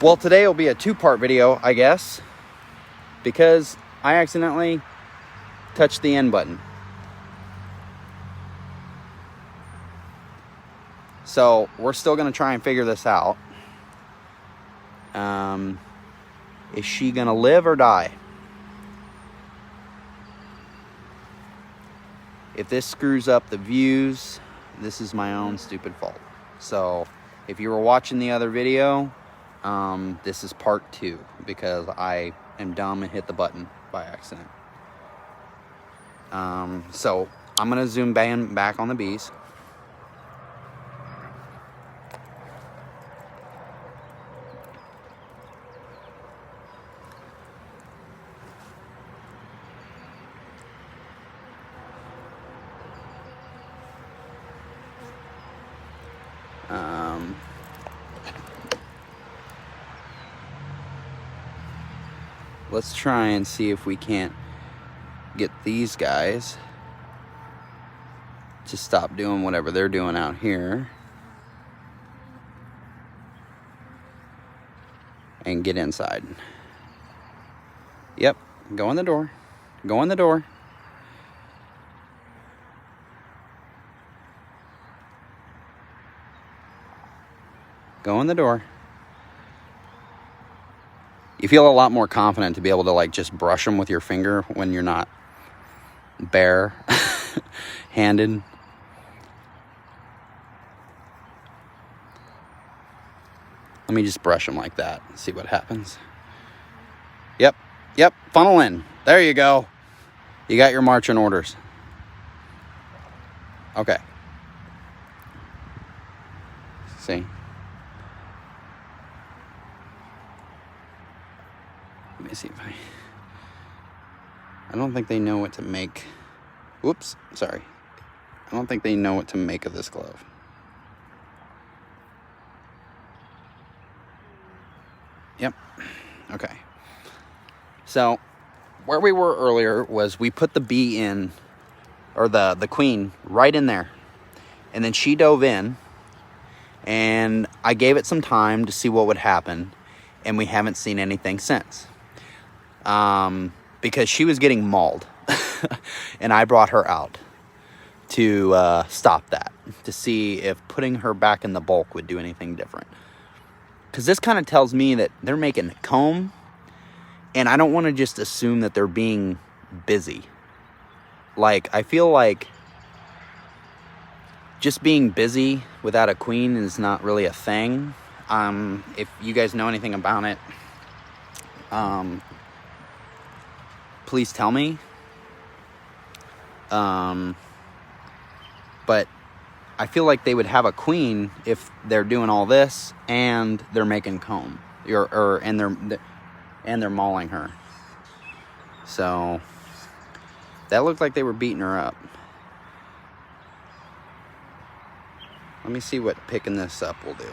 Well, today will be a two-part video, I guess, because I accidentally touched the end button. So we're still going to try and figure this out. Is she going to live or die? If this screws up the views, this is my own stupid fault. So if you were watching the other video, this is part 2 because I am dumb and hit the button by accident. So I'm going to zoom back on the bees. Let's try and see if we can't get these guys to stop doing whatever they're doing out here and get inside. Yep, go in the door. Go in the door. Go in the door. You feel a lot more confident to be able to like just brush them with your finger when you're not bare handed. Let me just brush them like that and see what happens. Yep, funnel in. There you go. You got your marching orders. Okay. See? Let me see if I don't think they know what to make. Whoops, sorry. I don't think they know what to make of this glove. Yep. Okay. So, where we were earlier was we put the bee in, or the queen, right in there. And then she dove in, and I gave it some time to see what would happen, and we haven't seen anything since. Because she was getting mauled and I brought her out to stop that, to see if putting her back in the bulk would do anything different. Because this kind of tells me that they're making comb, and I don't want to just assume that they're being busy. Like, I feel like just being busy without a queen is not really a thing. If you guys know anything about it, please tell me. But I feel like they would have a queen if they're doing all this and they're making comb, and they're mauling her. So that looked like they were beating her up. Let me see what picking this up will do.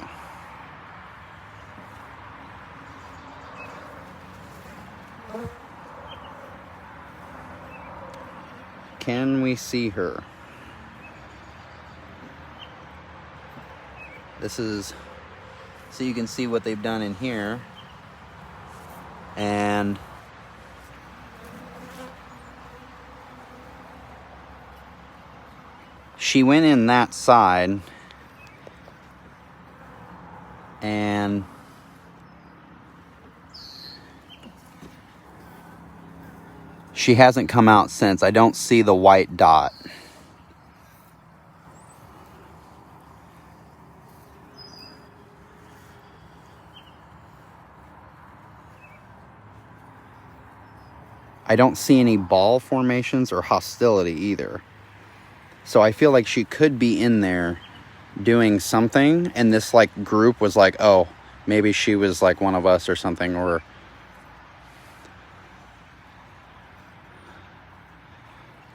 Can we see her? This is so you can see what they've done in here. And she went in that side, and she hasn't come out since. I don't see the white dot. I don't see any ball formations or hostility either. So I feel like she could be in there doing something, and this like group was like, oh, maybe she was like one of us or something, or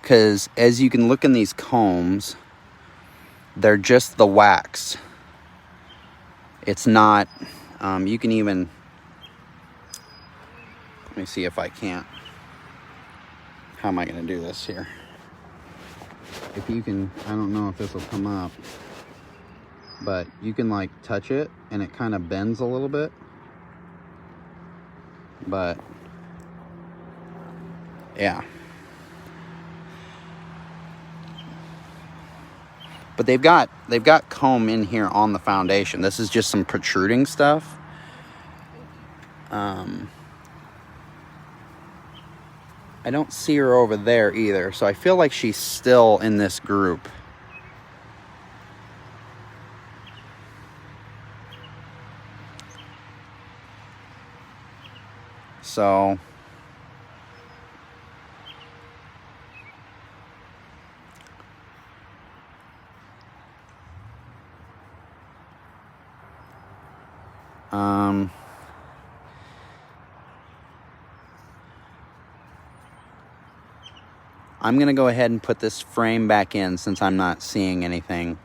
because as you can look in these combs, they're just the wax. It's not, you can even, let me see if I can't. How am I going to do this here? If you can, I don't know if this will come up, but you can like touch it and it kind of bends a little bit. But yeah. But they've got comb in here on the foundation. This is just some protruding stuff. I don't see her over there either, so I feel like she's still in this group. So I'm going to go ahead and put this frame back in since I'm not seeing anything.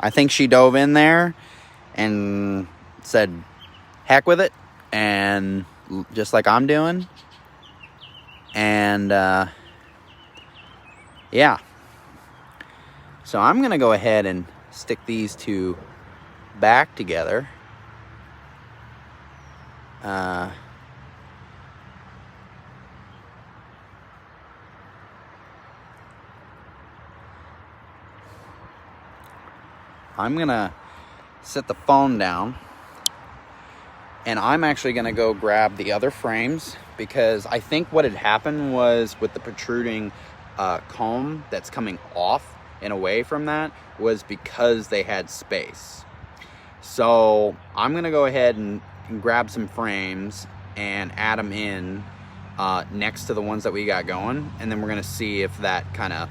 I think she dove in there and said, heck with it, and just like I'm doing. And yeah. So I'm going to go ahead and stick these two back together. I'm gonna set the phone down, and I'm actually gonna go grab the other frames, because I think what had happened was with the protruding comb that's coming off and away from that was because they had space. So I'm gonna go ahead and grab some frames and add them in next to the ones that we got going, and then we're gonna see if that kind of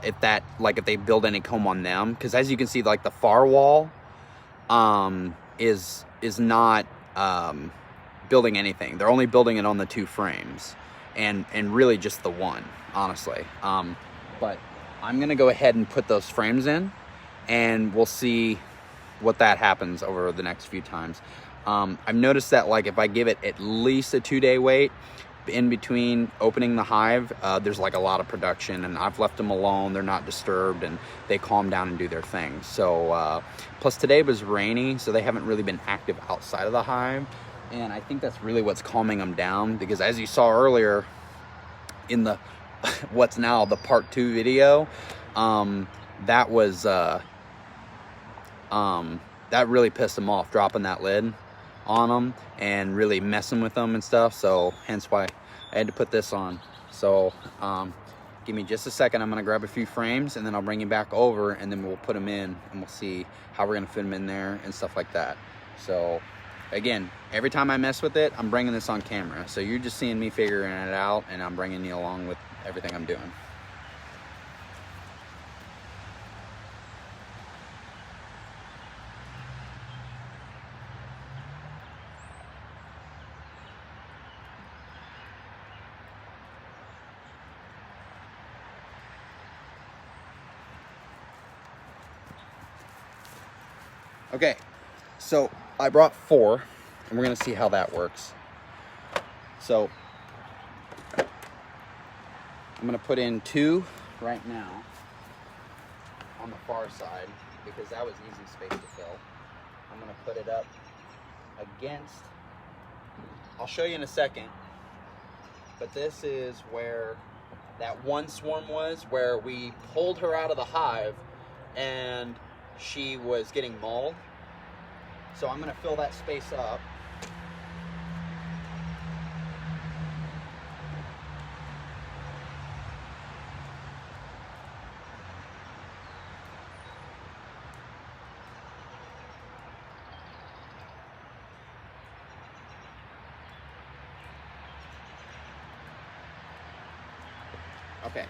if they build any comb on them, because as you can see, like the far wall is not building anything. They're only building it on the two frames, and really just the one, honestly. But I'm gonna go ahead and put those frames in, and we'll see what that happens over the next few times. I've noticed that, like, if I give it at least a 2-day wait in between opening the hive, there's like a lot of production, and I've left them alone. They're not disturbed, and they calm down and do their thing. So plus today was rainy, so they haven't really been active outside of the hive, and I think that's really what's calming them down, because as you saw earlier in the what's now the part 2 video, that was that really pissed them off, dropping that lid on them and really messing with them and stuff. So hence why I had to put this on. So give me just a second. I'm gonna grab a few frames, and then I'll bring you back over, and then we'll put them in, and we'll see how we're gonna fit them in there and stuff like that. So again, every time I mess with it, I'm bringing this on camera, so you're just seeing me figuring it out, and I'm bringing you along with everything I'm doing. Okay, so I brought 4, and we're gonna see how that works. So I'm gonna put in 2 right now on the far side, because that was easy space to fill. I'm gonna put it up against, I'll show you in a second, but this is where that one swarm was, where we pulled her out of the hive and she was getting mauled. So I'm gonna fill that space up. Okay,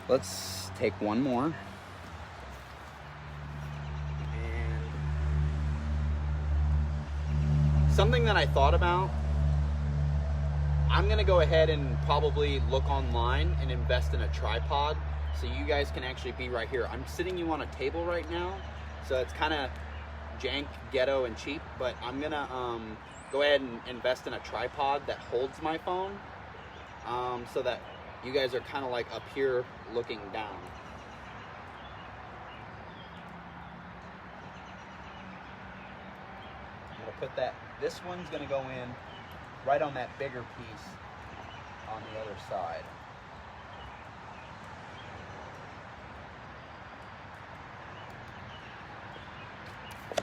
let's take one more. Something that I thought about, I'm gonna go ahead and probably look online and invest in a tripod, so you guys can actually be right here. I'm sitting you on a table right now, so it's kind of jank, ghetto, and cheap, but I'm gonna go ahead and invest in a tripod that holds my phone, so that You guys are kind of like up here looking down. I'm gonna put that, this one's gonna go in right on that bigger piece on the other side.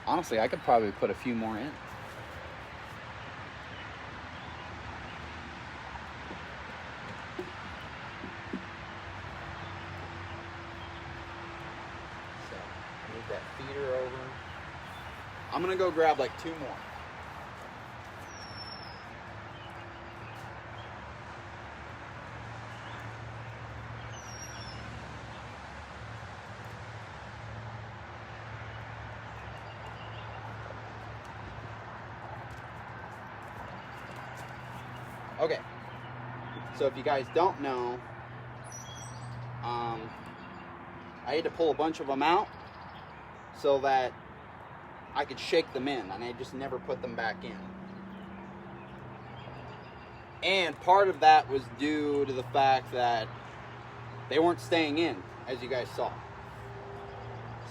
Honestly, I could probably put a few more in. So, move that feeder over. I'm gonna go grab like 2 more. Okay, so if you guys don't know, I had to pull a bunch of them out so that I could shake them in, and I just never put them back in. And part of that was due to the fact that they weren't staying in, as you guys saw.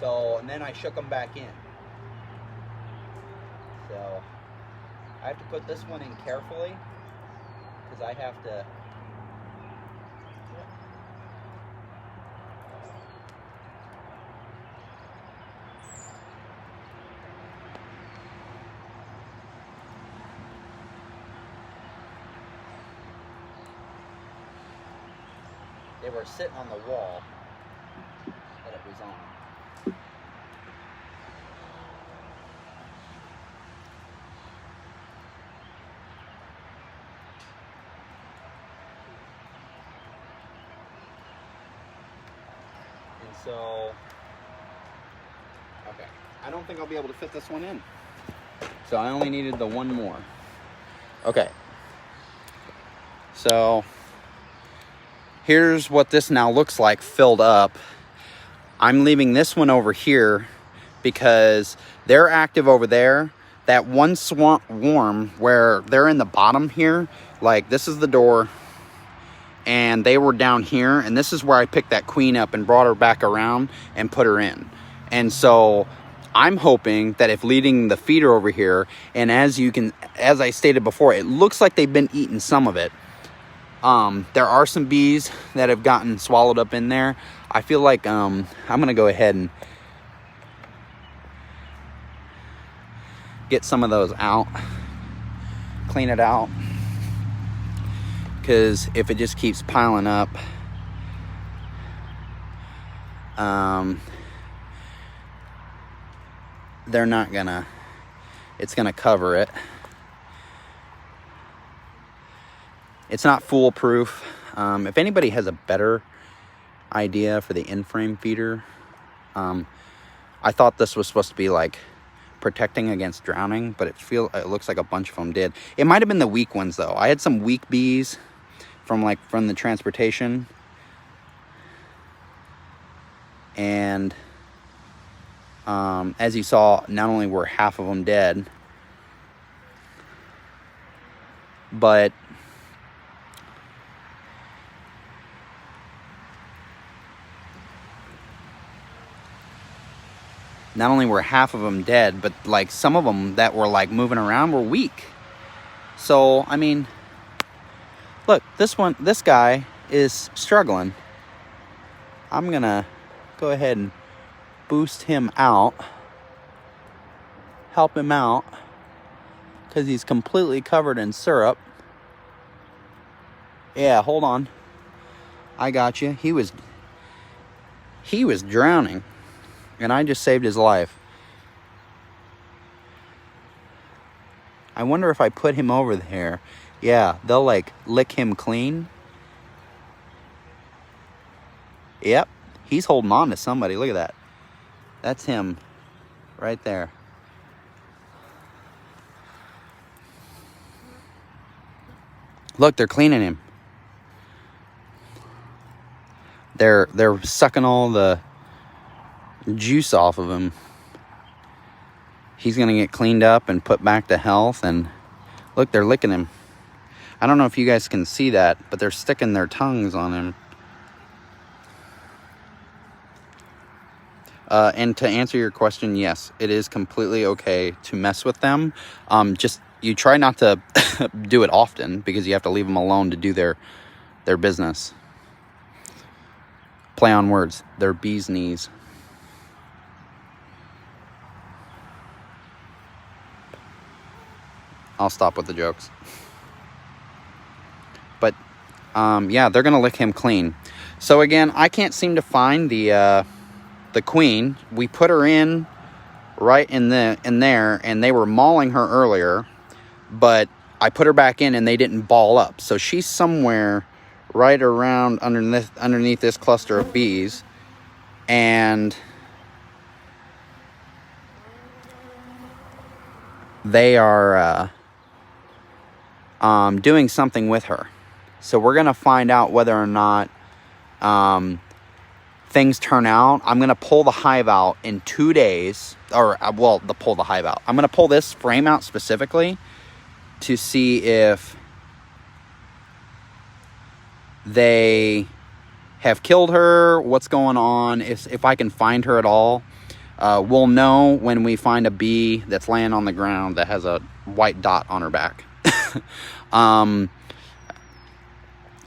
So, and then I shook them back in. So, I have to put this one in carefully, because I have to. They were sitting on the wall that it was on. And so, okay, I don't think I'll be able to fit this one in. So I only needed the 1 more. Okay. So here's what this now looks like filled up. I'm leaving this one over here because they're active over there. That one swarm where they're in the bottom here, like this is the door, and they were down here, and this is where I picked that queen up and brought her back around and put her in. And so I'm hoping that if leading the feeder over here, and as I stated before, it looks like they've been eating some of it. There are some bees that have gotten swallowed up in there. I feel like I'm gonna go ahead and get some of those out, clean it out, because if it just keeps piling up, they're not gonna, it's gonna cover it. It's not foolproof. If anybody has a better idea for the in-frame feeder, I thought this was supposed to be like protecting against drowning, but it looks like a bunch of them did. It might have been the weak ones though. I had some weak bees from the transportation, and as you saw, not only were half of them dead, but not only were half of them dead, but like some of them that were like moving around were weak. So, I mean, look, this guy is struggling. I'm gonna go ahead and boost him out, help him out, because he's completely covered in syrup. Yeah, hold on. I got you. He was drowning, and I just saved his life. I wonder if I put him over there. Yeah, they'll like lick him clean. Yep, he's holding on to somebody. Look at that. That's him right there. Look, they're cleaning him. They're sucking all the juice off of him. He's gonna get cleaned up and put back to health, and look, they're licking him. I don't know if you guys can see that, but they're sticking their tongues on him. And to answer your question, yes, it is completely okay to mess with them. Just you try not to do it often, because you have to leave them alone to do their business. Play on words. They're bees' knees. I'll stop with the jokes. But yeah, they're gonna lick him clean. So again, I can't seem to find the queen. We put her in right in there, and they were mauling her earlier, but I put her back in and they didn't ball up. So she's somewhere right around underneath this cluster of bees, and they are doing something with her. So we're gonna find out whether or not things turn out. I'm gonna pull the hive out in 2 days, or pull the hive out. I'm gonna pull this frame out specifically to see if they have killed her, what's going on, if I can find her at all. We'll know when we find a bee that's laying on the ground that has a white dot on her back.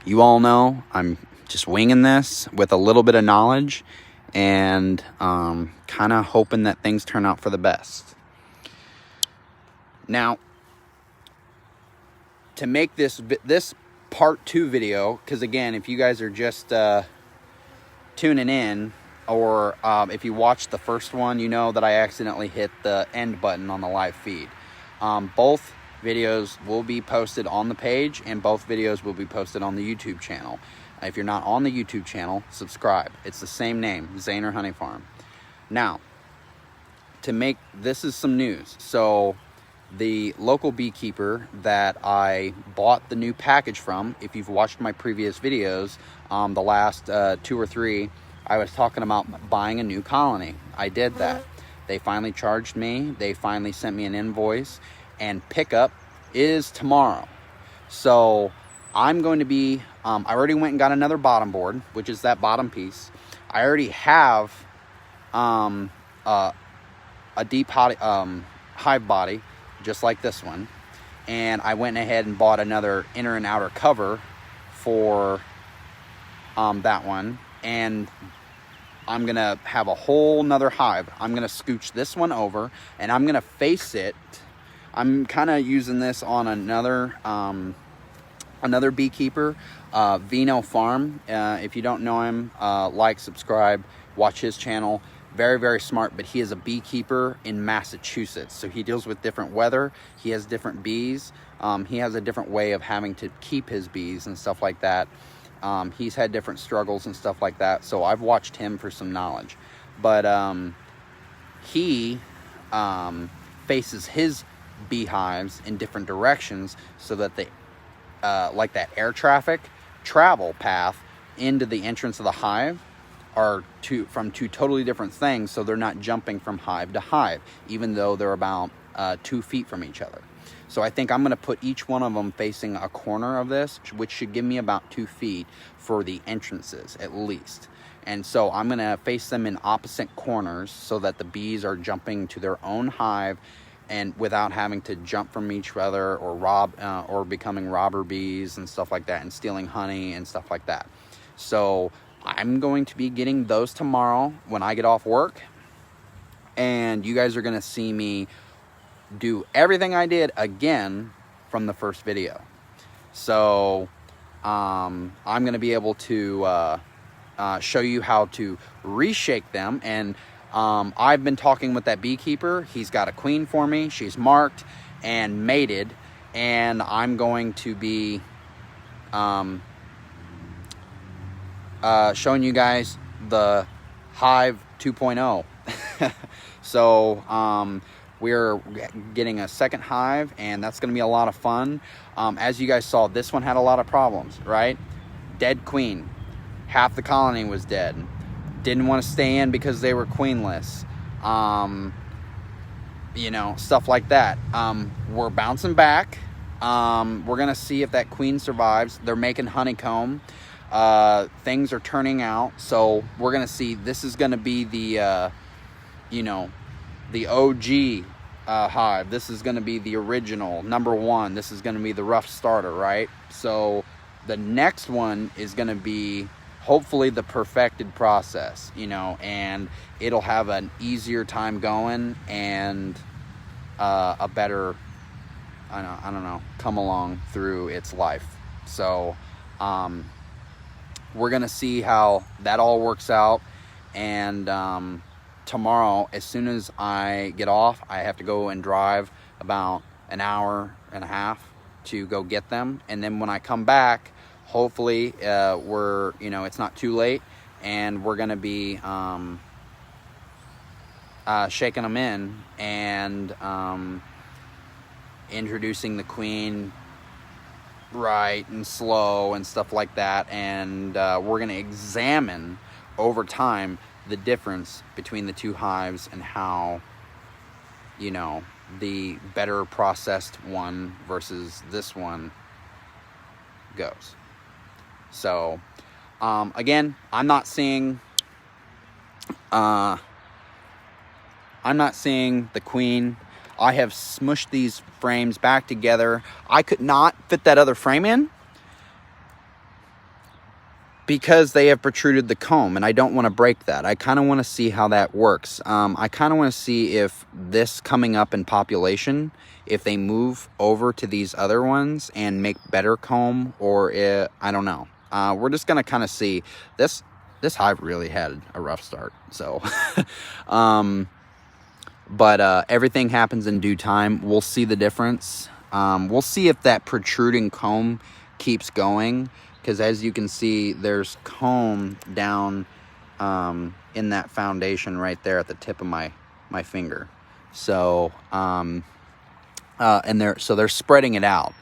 You all know I'm just winging this with a little bit of knowledge, and kind of hoping that things turn out for the best. Now, to make this part 2 video, because again, if you guys are just tuning in, or if you watched the first one, you know that I accidentally hit the end button on the live feed. Both videos will be posted on the page, and both videos will be posted on the YouTube channel. If you're not on the YouTube channel, subscribe. It's the same name, Zaner Honey Farm. Now, this is some news. So the local beekeeper that I bought the new package from, if you've watched my previous videos, the last 2 or 3, I was talking about buying a new colony. I did that. They finally charged me. They finally sent me an invoice, and pickup is tomorrow. So I'm going to be, I already went and got another bottom board, which is that bottom piece. I already have a deep hive body, just like this one. And I went ahead and bought another inner and outer cover for that one. And I'm going to have a whole nother hive. I'm going to scooch this one over, and I'm going to face it. I'm kind of using this on another beekeeper, Vino Farm. If you don't know him, like, subscribe, watch his channel. Very, very smart, but he is a beekeeper in Massachusetts. So he deals with different weather. He has different bees. He has a different way of having to keep his bees and stuff like that. He's had different struggles and stuff like that. So I've watched him for some knowledge. But he faces his beehives in different directions so that they, like that air traffic travel path into the entrance of the hive are from two totally different things, so they're not jumping from hive to hive, even though they're about 2 feet from each other. So I think I'm going to put each one of them facing a corner of this, which should give me about 2 feet for the entrances at least. And so I'm going to face them in opposite corners so that the bees are jumping to their own hive, and without having to jump from each other or rob or becoming robber bees and stuff like that, and stealing honey and stuff like that. So I'm going to be getting those tomorrow when I get off work, and you guys are going to see me do everything I did again from the first video. So I'm going to be able to show you how to reshake them. And I've been talking with that beekeeper. He's got a queen for me. She's marked and mated, and I'm going to be showing you guys the Hive 2.0. So we're getting a second hive, and that's going to be a lot of fun. As you guys saw, this one had a lot of problems, right? Dead queen. Half the colony was dead. Didn't want to stay in because they were queenless. You know, stuff like that. We're bouncing back. We're going to see if that queen survives. They're making honeycomb. Things are turning out. So we're going to see. This is going to be the, you know, the OG hive. This is going to be the original #1. This is going to be the rough starter, right? So the next one is going to be hopefully the perfected process, you know, and it'll have an easier time going and a better, I don't know, come along through its life. So we're gonna see how that all works out. And tomorrow, as soon as I get off, I have to go and drive about an hour and a half to go get them. And then when I come back, hopefully we're, you know, it's not too late, and we're gonna be shaking them in and introducing the queen right and slow and stuff like that. And we're gonna examine over time the difference between the two hives and how, you know, the better processed one versus this one goes. So again, I'm not seeing the queen. I have smushed these frames back together. I could not fit that other frame in because they have protruded the comb, and I don't want to break that. I kind of want to see how that works. I kind of want to see if this coming up in population, if they move over to these other ones and make better comb, or I don't know. We're just going to kind of see. This hive really had a rough start. So, but everything happens in due time. We'll see the difference. We'll see if that protruding comb keeps going. Because as you can see, there's comb down in that foundation right there at the tip of my finger. So, and they're spreading it out.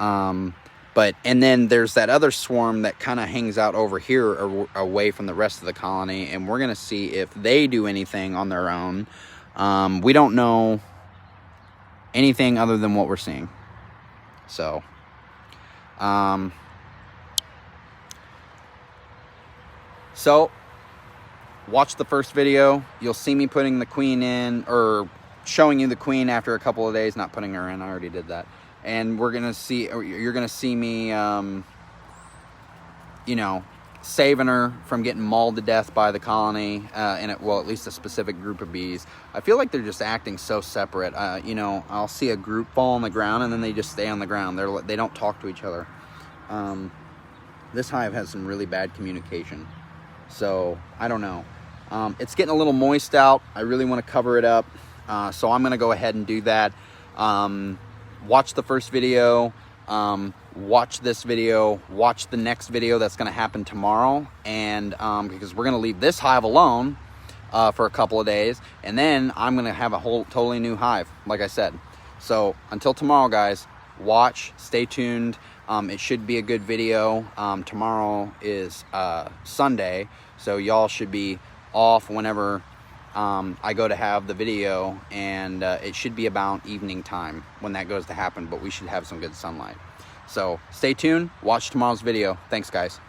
And then there's that other swarm that kind of hangs out over here away from the rest of the colony, and we're gonna see if they do anything on their own. We don't know anything other than what we're seeing. So, watch the first video. You'll see me putting the queen in, or showing you the queen after a couple of days. Not putting her in, I already did that. And we're gonna see, or you're gonna see me, you know, saving her from getting mauled to death by the colony, well, at least a specific group of bees. I feel like they're just acting so separate. You know, I'll see a group fall on the ground, and then they just stay on the ground. They don't talk to each other. This hive has some really bad communication. So, I don't know. It's getting a little moist out. I really want to cover it up. So I'm going to go ahead and do that. Watch the first video. Watch this video. Watch the next video that's going to happen tomorrow. And because we're going to leave this hive alone for a couple of days. And then I'm going to have a whole totally new hive, like I said. So until tomorrow, guys, watch. Stay tuned. It should be a good video. Tomorrow is Sunday, so y'all should be off whenever I go to have the video, and it should be about evening time when that goes to happen, but we should have some good sunlight. So stay tuned, watch tomorrow's video. Thanks, guys.